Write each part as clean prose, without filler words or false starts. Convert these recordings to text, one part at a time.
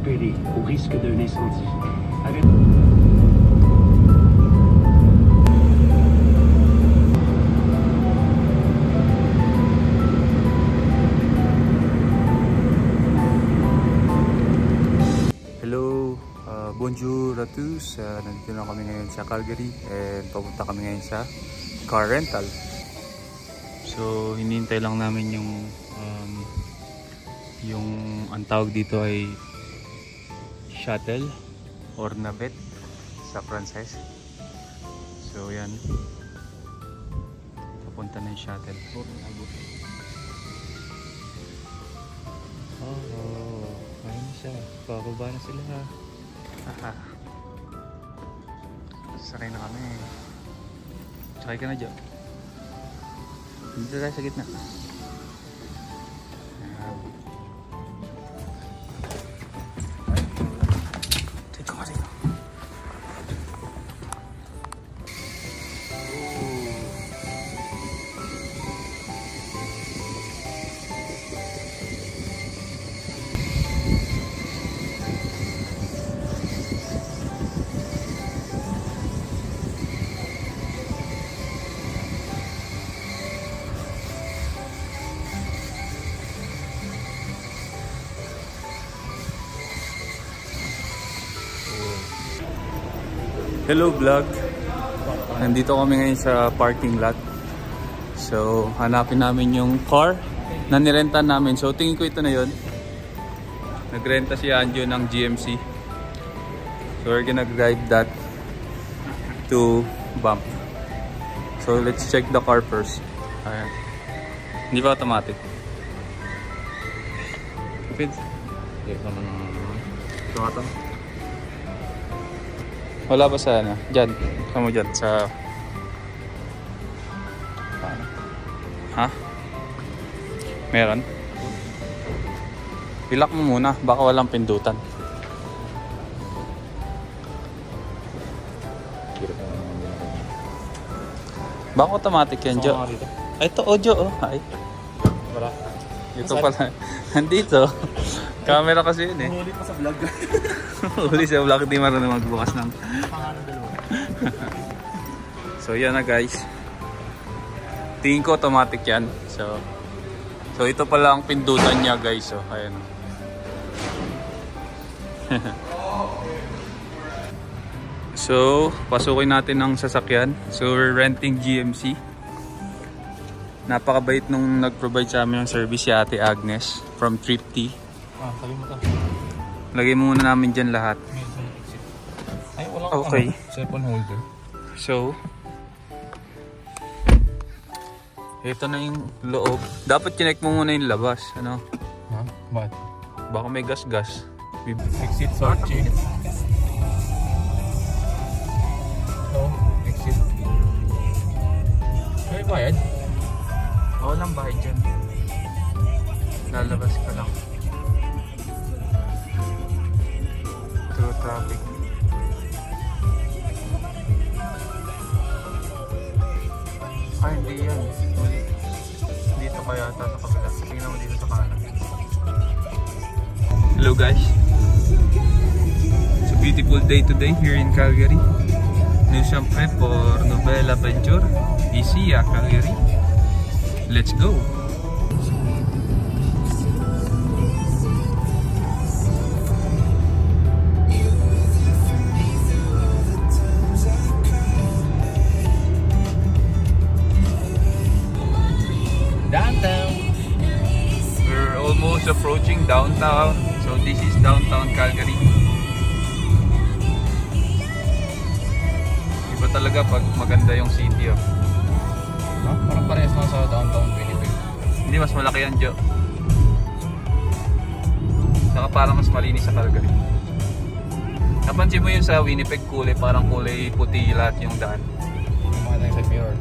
évacuer au risque d'un incendie. Hello, bonjour à tous. Nandito na kami ngayon sa Calgary and papunta kami ngayon sa car rental. So hinihintay lang namin yung ang tawag dito ay shuttle or navette sa Frances. So yan, papunta na yung shuttle. Oh, ayun siya, bababa na sila. Sakay na kami. Sakay ka na dyan. Dito tayo sa gitna. Dito ka dito. Hello vlog, nandito kami ngayon sa parking lot. So hanapin namin yung car na nirenta namin. So tingin ko ito na yun. Nagrenta si Anjo ng GMC. So we're gonna drive that to Banff. So let's check the car first. Ayan. Hindi pa automatic. Fit? Ito. Wala ba sa ano? Diyan. Kamu dyan sa... Ha? Meron? Ilak mo muna. Baka walang pindutan. Baka automatic yan, Jo. Ito, audio, oh. Ay. Wala. Ito pala. Nandito. Camera kasi yun eh. Huli pa sa vlog. Huli sa vlog. Hindi marunong magbukas ng... So yan na guys. Tingin ko automatic yan. So ito pala ang pindutan niya guys. So ayan. So pasukin natin ang sasakyan. So we're renting GMC. Napakabait nung nag-provide sa amin ng service si Ate Agnes from Thrifty. Sabi mo to. Lagay muna namin dyan lahat. Ay, walang okay. Cellphone holder. So ito na yung loob. Dapat connect mo muna yung labas. Ano? Ha? Bakit? Baka may gas-gas. Exit searching. Oh, exit. May bayad? Walang bahay dyan. Lalabas ka lang. Through traffic. Ay, hindi yan. Dito kaya ata sa kabila. Tingnan mo dito sa kanan. Hello guys. It's a beautiful day today here in Calgary. New syempre for Novella Venture. Isia, Calgary. Let's go! Downtown! We're almost approaching downtown. So this is downtown Calgary. Iba talaga pag maganda yung city. Oh. Huh? Parang parehas lang sa downtown Winnipeg. Hindi, mas malaki yan, Jo. Saka parang mas malinis sa Calgary. Napansin mo yun sa Winnipeg, parang kulay puti lahat yung daan. Yung mga sa mirror.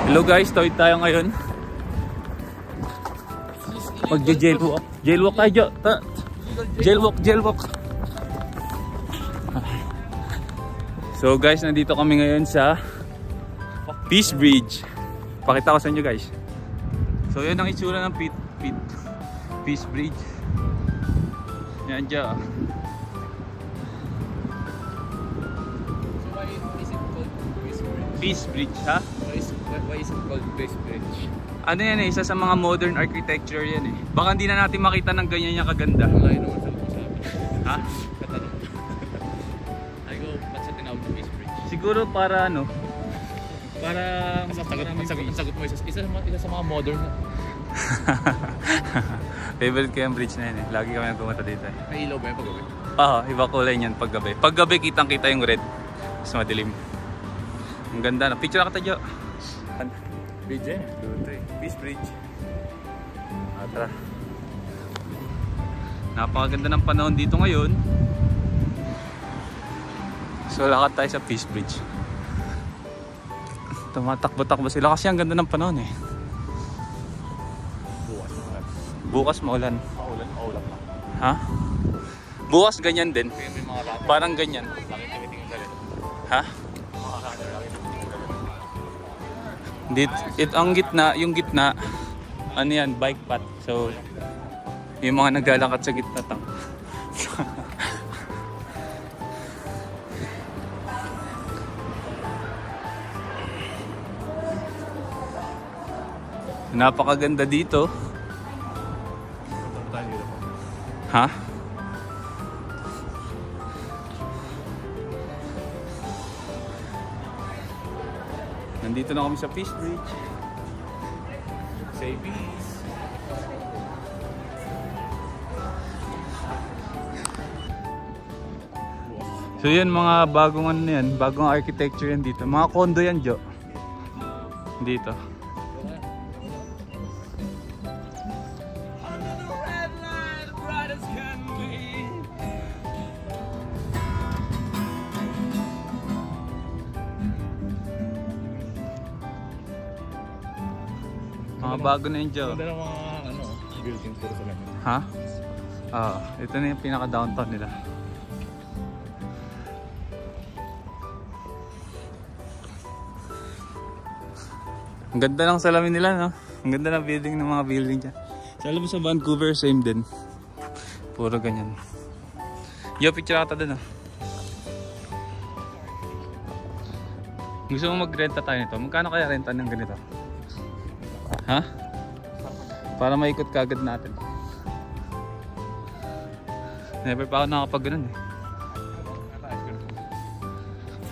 Hello guys, tawid tayo ngayon. Magja-jailwalk. Jailwalk tayo, Jo. Jailwalk. So guys, nandito kami ngayon sa Peace Bridge. Pakita ko sa inyo guys. So yun ang itsura ng Peace Bridge. Yan dyan. Peace Bridge, ha? Why is it called Peace Bridge? Ano yan eh, isa sa mga modern architecture yan eh. Baka hindi na natin makita ng ganyan yung kaganda. Wala yun naman sa loob sa amin. Ha? Katanong. Ay ko, ba't sa tinawag na Peace Bridge? Siguro para ano, para Ang sagot mo, isa sa mga modern na. favorite ko yung bridge na yun eh. Lagi kami pumunta dito eh. May ilaw ba yung pag-uwi? Oo, iba kulay niyan paggabi. Paggabi kitang kita yung red. Mas madilim. Ang ganda na. Picture na kita, Jo. Bridge eh. Peace Bridge. Tara. Napakaganda ng panahon dito ngayon. So lakad tayo sa Peace Bridge. Tumatakbo-takbo sila kasi ang ganda ng panahon eh. Bukas maulan. Maulan na. Ha? Bukas ganyan din. Kaya may mga runner. Parang ganyan. Lagi timitingin galit. Ha? Mga runner, lagi timitingin galit. Ang gitna, yung gitna, ano yan, bike path. So, yung mga naglalakad sa gitna tang. Napakaganda dito. Ha? Nandito na kami sa Peace Bridge. Say peace. So yan mga bagong ano yan, bagong architecture yan dito. Mga condo yan, Jo. Dito. Mga bago na yun, Jo. Ganda ng mga building puro sa lamin. Ha? Ito na yung pinaka-downtown nila. Ang ganda ng salamin nila, no? Ang ganda ng building ng mga building dyan. Sa alam mo sa Vancouver, same din. Puro ganyan. Yo, picture ata dun, oh. Gusto mo mag-renta tayo nito? Magkano kaya renta ng ganito? Ha? Para maikot kagad natin. Never pa ako nakapag ganun eh.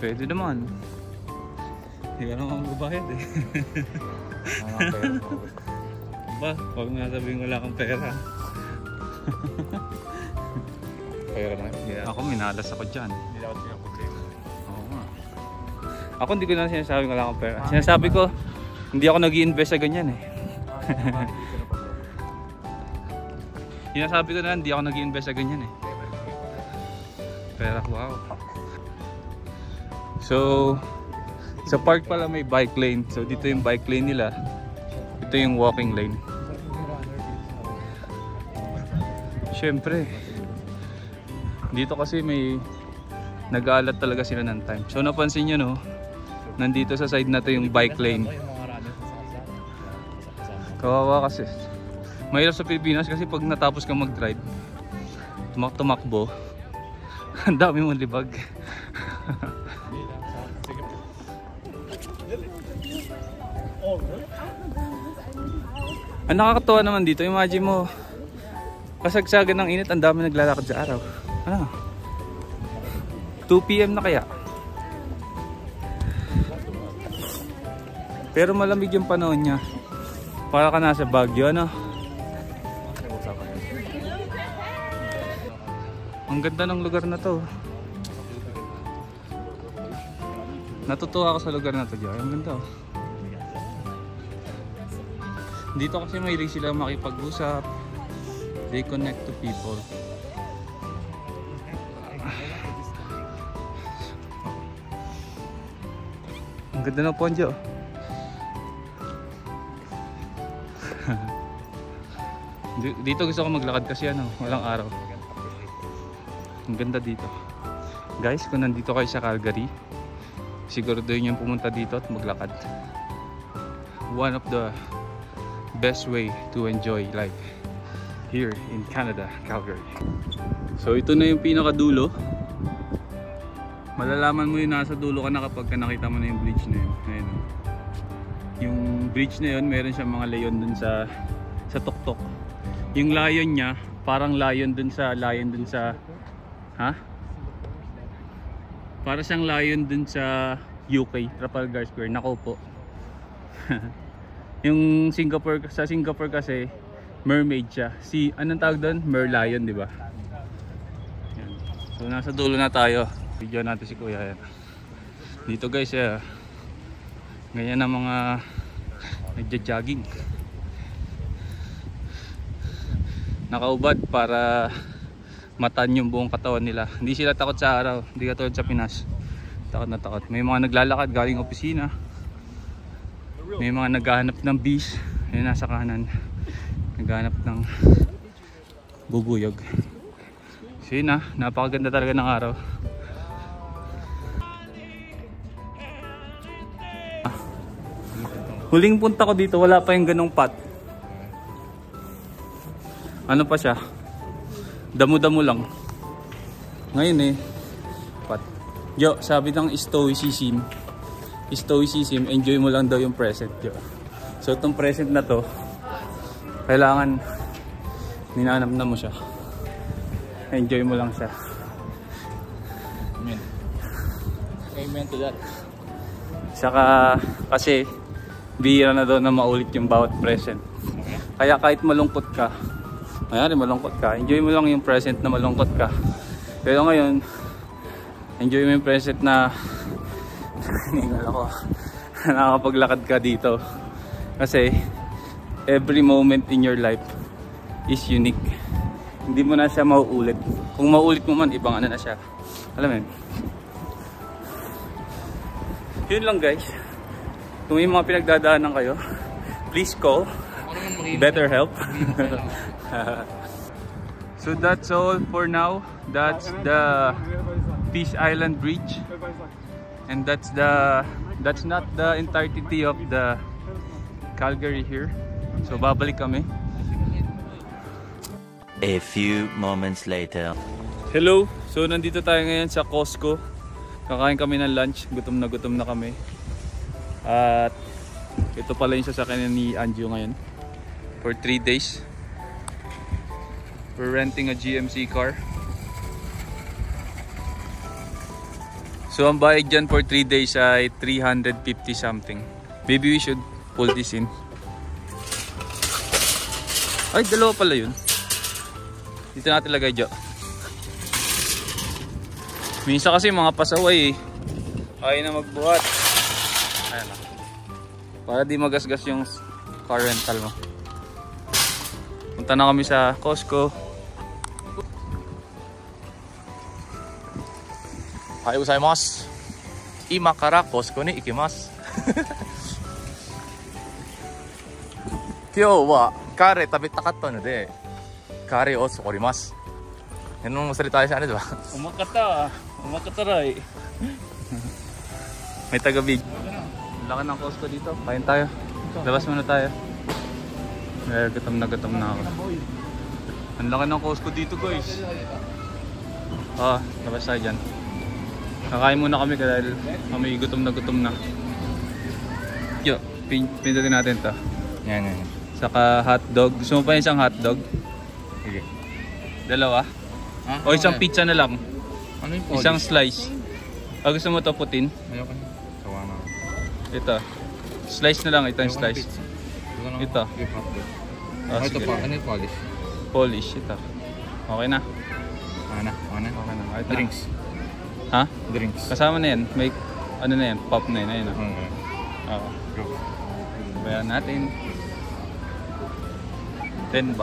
Pwede naman. Hindi ka naman magbabayad eh. Ba, huwag nga sabihin wala kang pera. Pera na. Ako minalas ako dyan. Hindi dapat pinag-problema. Oo nga. Ako hindi ko na sinasabi wala akong pera. Sinasabi ko, hindi ako nag-i-invest sa ganyan eh. Sinasabi ko na hindi ako nag-i-invest sa ganyan eh. Pera, wow. So, sa park pala may bike lane. So dito yung bike lane nila. Ito yung walking lane. Siyempre. Dito kasi may nag-aalat talaga sila ng time. So napansin nyo, no? Nandito sa side na to yung bike lane. Kawawa kasi. Mahirap sa Pilipinas kasi pag natapos kang mag-drive, tumakbo, ang dami mong libag. Ang nakakatuwa naman dito, imagine mo, kasagsagan ng init, ang dami naglalakad sa araw. Ano? 2 PM na kaya? Pero malamig yung panahon niya. Para ka nasa Baguio, ano? Ang ganda ng lugar na to. Natutuwa ako sa lugar na to, Joy. Ang ganda, oh. Dito kasi mahilig sila makipag-usap. They connect to people. Ang ganda ng ponjo. Dito gusto ko maglakad kasi ano, walang araw. Ang ganda dito. Guys, kung nandito kayo sa Calgary, siguraduhin yung pumunta dito at maglakad. One of the best way to enjoy life here in Canada, Calgary. So ito na yung pinakadulo. Malalaman mo yun nasa dulo ka na kapag nakita mo na yung bridge na yun. Ayun. Yung bridge na yun, meron siyang mga layon dun sa tuktok. Yung layon niya, parang layon dun sa para siyang layon dun sa UK, Trafalgar Square. Nako po. Yung sa Singapore kasi mermaid siya. Anong tawag doon? Merlion, di ba? Yan. So nasa dulo na tayo. Video natin si Kuya yan. Dito guys, ganyan ang mga nagja-jogging. Nakaubad para matan yung buong katawan nila. Hindi sila takot sa araw, hindi katulad sa Pinas. Takot na takot. May mga naglalakad galing opisina. May mga naghahanap ng beach. Ayun, nasa kanan. Naghahanap ng bubuyog. So yun, napakaganda talaga ng araw. Huling punta ko dito, wala pa yung ganong pot. Ano pa siya? Damo-damo lang. Ngayon pot. Yo, sabi ng stoicism, enjoy mo lang daw yung present. Yo. So itong present na to, kailangan ninanap na mo siya. Enjoy mo lang siya. Amen. Amen to that. Saka kasi bihira na daw na maulit yung bawat present. Kaya kahit malungkot ka, enjoy mo lang yung present na malungkot ka. Pero ngayon, enjoy mo yung present na nakakapaglakad ka dito. Kasi every moment in your life is unique. Hindi mo na siya mauulit. Kung mauulit mo man, ibang ano na siya. Alam mo yun? Yun lang guys. Kung may mga pinagdadaanan kayo, please call Better Help. So that's all for now. That's the Peace Island Bridge, and that's not the entirety of the Calgary here. So babalik kami. A few moments later. Hello. So nandito tayo ngayon sa Costco. Kakain kami ng lunch. Gutom na kami. At ito pala yung sasakyan ni Anju ngayon. For 3 days. We're renting a GMC car. So ang bayad dyan for 3 days ay 350 something. Maybe we should pull this in. Ay, dalawa pala yun. Dito natin lagay dyan. Minsan kasi mga pasaway ayaw na magbuhat. Ayan na. Para di magasgas yung car rental mo. Punta na kami sa Costco. Hi, gozaimasu. Ima kara Costco ni ikimasu. Kyou wa kare tabitakatta no de kare o tsukorimasu. Yan ang salita siya, ano diba? Umakataray. May taga-big. Laki ng Costco dito. Kain tayo. Labas muna tayo. Gutom na ako. Ang laki ng Costco dito guys. Labas tayo dyan. Kakain muna kami dahil kami gutom na. Yo, pindutin natin to. Yan. Saka hotdog. Gusto mo pa isang hotdog? Sige. Dalawa? O isang pizza na lang. Ano yung Isang slice. Gusto mo to putin? Ayoko na. Sawa na. Ito. Slice na lang. Ito yung slice. Ito. Ito sige. pa. Ano yung polish? Polish. Ito. Okay na. Okay na. Ito Drinks. Ha? Drinks. Kasama na yan. May ano na yan. Pop na yan. Ayun na. Okay. Oo. Go. Bayan natin. $10.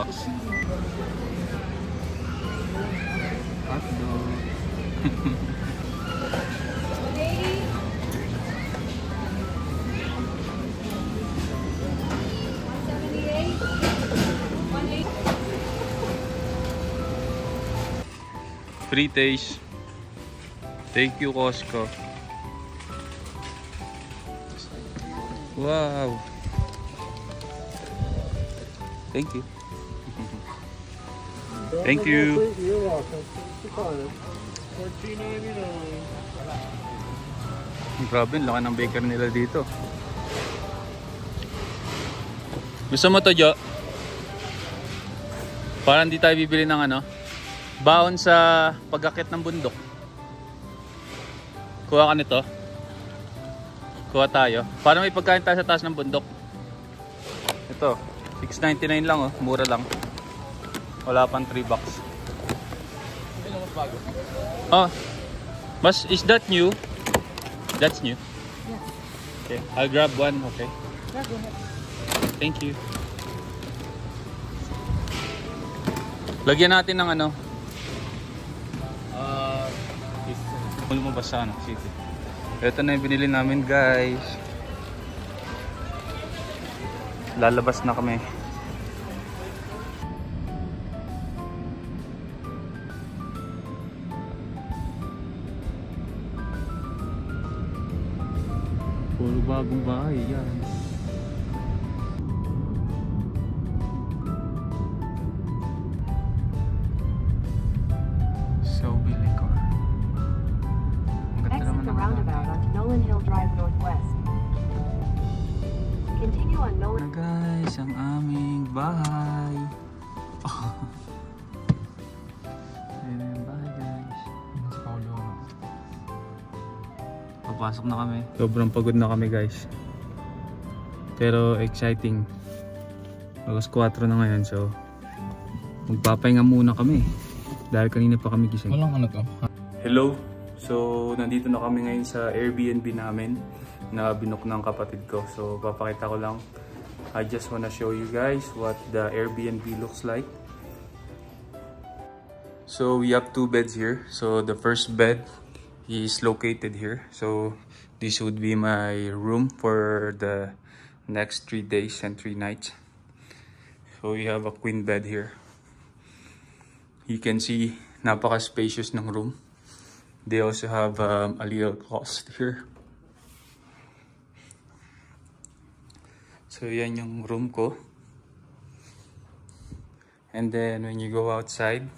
Free taste. Thank you, Costco. Wow. Thank you. Thank you. You're welcome. Grabe, ang laki ng baker nila dito. Gusto mo to, Jo? Para hindi tayo bibili ng ano, baon sa pag-akit ng bundok. Kuha ka nito. Kuha tayo. Para may pagkain tayo sa taas ng bundok. Ito, $6.99 lang oh, mura lang. Wala pang $3. Oh, mas is that new? That's new. Yeah. Okay, I'll grab one. Okay. Yeah, go ahead. Thank you. Lagyan natin ng ano. Lumabas sa ano, city. Ito na yung binili namin, guys. Lalabas na kami. Puro bagong bahay yan. So, bili ko. Ang ganda Exit naman the ng roundabout onto Nolan Hill Drive Northwest. Continue on Nolan. na guys, ang aming bahay. Ayan yung bahay, guys. Papasok na kami. Sobrang pagod na kami, guys. Pero exciting. Alas 4 na ngayon, so magpapahinga muna kami. Dahil kanina pa kami gising. Walang ano to. Hello! So, nandito na kami ngayon sa Airbnb namin na binook ng kapatid ko. So, papakita ko lang. I just wanna show you guys what the Airbnb looks like. So, we have 2 beds here. So, the first bed is located here. So, this would be my room for the next 3 days and 3 nights. So, we have a queen bed here. You can see, napaka-spacious ng room. They also have a little closet here. So, yan yung room ko. And then, when you go outside,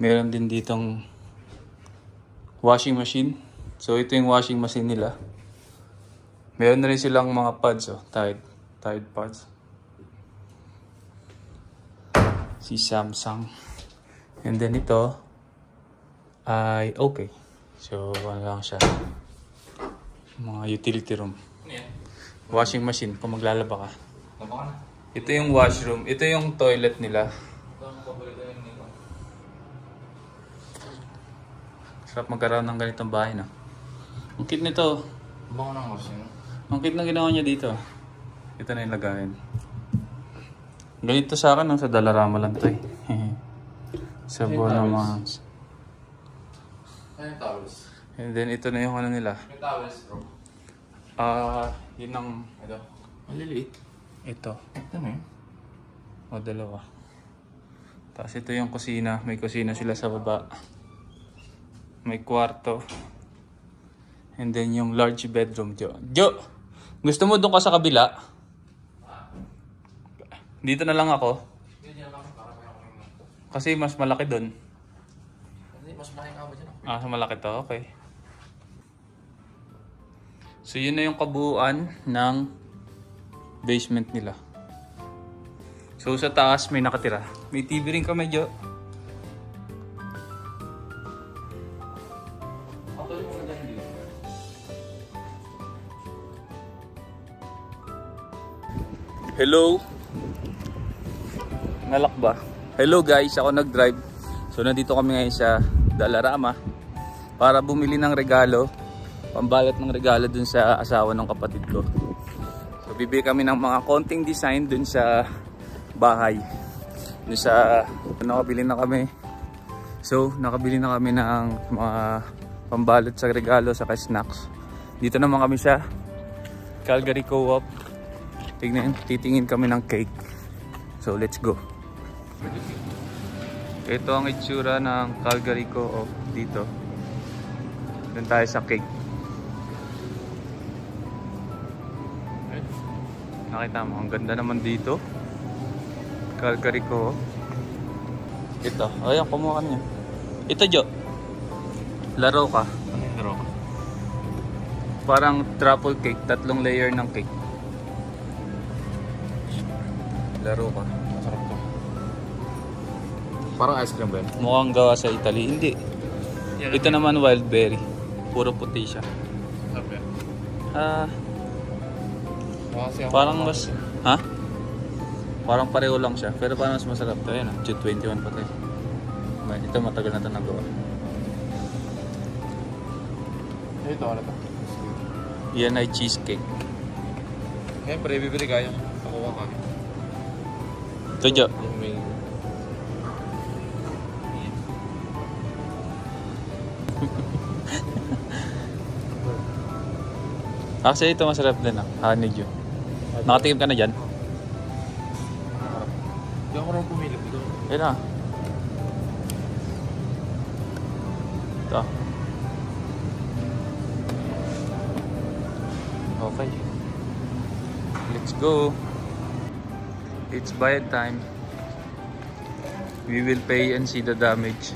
meron din ditong washing machine. So, ito yung washing machine nila. Meron na rin silang mga pads, oh, Tide pads. Si Samsung. And then ito ay okay. So, ano lang siya. Mga utility room. Washing machine kung maglalaba ka. Ito yung washroom. Ito yung toilet nila. Sarap magkaroon ng ganitong bahay, no? Ang cute nito. Ang cute na ginawa niya dito. Ito na yung lagayan. Ganito sa akin, no? Sa Dalarama lang to eh. Sa Bonamans. Ano towels? And then ito na yung ano nila. May towels, bro. Yun ang... Ito. Maliliit. Ito. Ito na yun. O, dalawa. Tapos ito yung kusina. May kusina sila sa baba. May kwarto. And then yung large bedroom. Jo! Gusto mo doon ka sa kabila? Dito na lang ako. Kasi mas malaki doon. Mas malaki ka ba dyan? Mas malaki to. Okay. So yun na yung kabuuan ng basement nila. So sa taas may nakatira. May TV rin kami, Jo. Hello. Nalak ba? Hello guys, ako nag-drive. So nandito kami ngayon sa Dalarama para bumili ng regalo. Pambalot ng regalo dun sa asawa ng kapatid ko. So bibili kami ng mga konting design dun sa bahay. Dun sa nakabili na kami. So nakabili na kami ng mga pambalot sa regalo sa snacks. Dito naman kami sa Calgary Co-op. Titingin kami ng cake. So let's go. Ito ang itsura ng Calgary Co-op dito. Doon tayo sa cake. Nakita mo, ang ganda naman dito. Calgary Co-op. Ito, ayan, kumuha ka niya. Ito, Jo. Laro ka. Ano yung laro ko? Parang truffle cake. 3 layer ng cake. Laro ka. Masarap to. Parang ice cream ba yun? Mukhang gawa sa Italy. Hindi. Ito naman wild berry. Puro puti siya. Sabi. Parang mas... Ha? Parang pareho lang siya. Pero parang mas masarap to. Ayan, June 21 pa tayo. Ito matagal na ito nagawa. Ito, ano to? Yan ay cheesecake. Siyempre, bibili kayo. Nakuha ka. Ito, Jo. Yung may... Actually, ito masarap din ah. Honeydew. Nakatikim ka na dyan? Hindi ako rin pumili. Yan na. Ito. Okay. Let's go. It's buy time. We will pay and see the damage.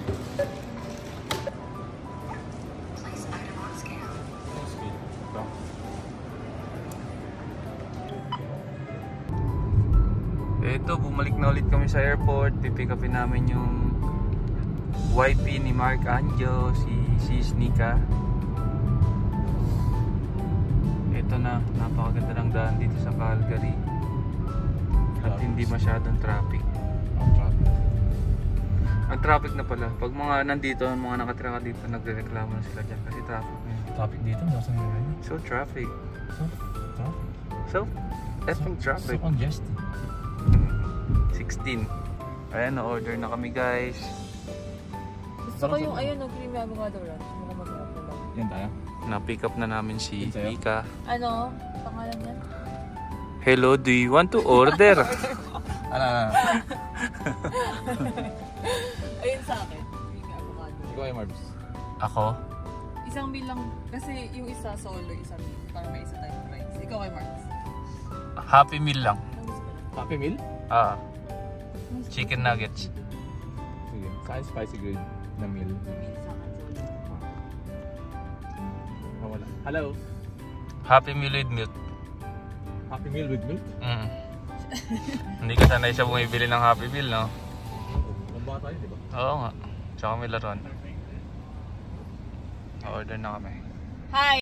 Ito, bumalik na ulit kami sa airport. Pipick upin namin yung YP ni Mark Anjo, si Sis Nika. Ito na, napakaganda ng daan dito sa Calgary. At hindi masyadong traffic. Ang traffic na pala. Pag mga nandito, mga nakatira ka dito, nagrereklamo na sila dyan kasi traffic na yun. Topic dito, nasa ngayon. So traffic. Traffic. So, effing traffic. So congested. 16. Ayan, na-order na kami guys. Gusto ko yung ayun, no, creamy avocado ranch. Mukhang masarap na lang. Yan tayo. Na-pick up na namin si Yun sa'yo? Nika. Ano? Pangalan yan? Hello, do you want to order? Ano? Ayun sa akin. Creamy avocado. Ikaw ay Marbs. Ako? Isang meal lang. Kasi yung isa solo, isang meal. Parang may isa tayong rice. Ikaw kay Marks. Happy Meal lang. Happy Meal? Ah, chicken nuggets. Sige. Sa akin, spicy grilled na meal. Sa akin solo. Ah, wala. Hello. Happy Meal with milk. Happy Meal with milk? Hindi ka sanay siya bumibili ng Happy Meal, no? Mabata tayo, di ba? Oo nga. Tsaka may laruan. Na-order na kami. Hi!